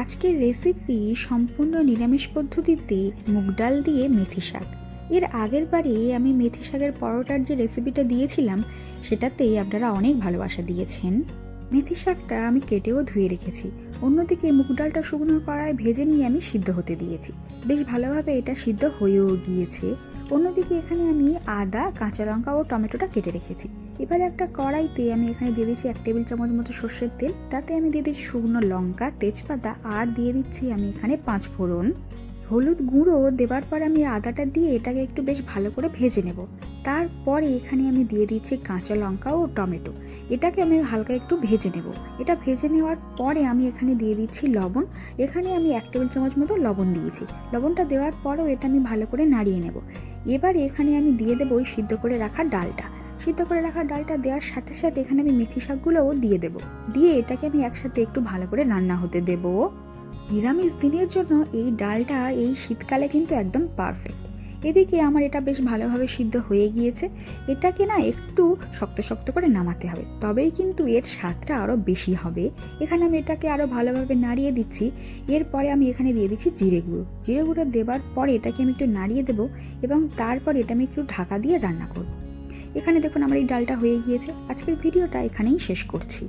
আজকের রেসিপি সম্পূর্ণ নিরামিষ পদ্ধতিতে মুগ ডাল দিয়ে মেথি শাক। এর আগের বারে আমি মেথি শাকের পরোটার যে রেসিপিটা দিয়েছিলাম সেটাতে আপনারা অনেক ভালোবাসা দিয়েছেন। মেথি শাকটা আমি কেটেও ধুয়ে রেখেছি। অন্যদিকে মুগ ডালটা শুকনো কড়ায় ভেজে নিয়ে আমি সিদ্ধ হতে দিয়েছি। বেশ ভালোভাবে এটা সিদ্ধ হয়েও গিয়েছে। অন্যদিকে এখানে আমি আদা, কাঁচা লঙ্কা ও টমেটোটা কেটে রেখেছি। এবারে একটা কড়াইতে আমি এখানে দিয়ে দিচ্ছি 1 টেবিল চামচ মতো সর্ষের তেল। তাতে আমি দিয়ে দিচ্ছি শুকনো লঙ্কা, তেজপাতা আর দিয়ে দিচ্ছি আমি এখানে 5 ফোড়ন। হলুদ গুঁড়ো দেওয়ার পর আমি আদাটা দিয়ে এটাকে একটু বেশ ভালো করে ভেজে নেব। তারপরে এখানে আমি দিয়ে দিচ্ছি কাঁচা লঙ্কা ও টমেটো। এটাকে আমি হালকা একটু ভেজে নেব। এটা ভেজে নেওয়ার পরে আমি এখানে দিয়ে দিচ্ছি লবণ। এখানে আমি 1 টেবিল চামচ মতো লবণ দিয়েছি। লবণটা দেওয়ার পরেও এটা আমি ভালো করে নাড়িয়ে নেব। এবার এখানে আমি দিয়ে দেবো ওই সিদ্ধ করে রাখা ডালটা। সিদ্ধ করে রাখা ডালটা দেওয়ার সাথে সাথে এখানে আমি মেথি শাকগুলোও দিয়ে দেবো। দিয়ে এটাকে আমি একসাথে একটু ভালো করে রান্না হতে দেবো। নিরামিষ দিনের জন্য এই ডালটা এই শীতকালে কিন্তু একদম পারফেক্ট। এদিকে আমার এটা বেশ ভালোভাবে সিদ্ধ হয়ে গিয়েছে। এটাকে না একটু শক্ত শক্ত করে নামাতে হবে, তবেই কিন্তু এর স্বাদটা আরও বেশি হবে। এখানে আমি এটাকে আরও ভালোভাবে নাড়িয়ে দিচ্ছি। এরপরে আমি এখানে দিয়ে দিচ্ছি জিরে গুঁড়ো। জিরে গুঁড়ো দেওয়ার পরে এটাকে আমি একটু নাড়িয়ে দেবো এবং তারপর এটা আমি একটু ঢাকা দিয়ে রান্না করব। এখানে দেখুন আমার এই ডালটা হয়ে গিয়েছে। আজকের ভিডিওটা এখানেই শেষ করছি।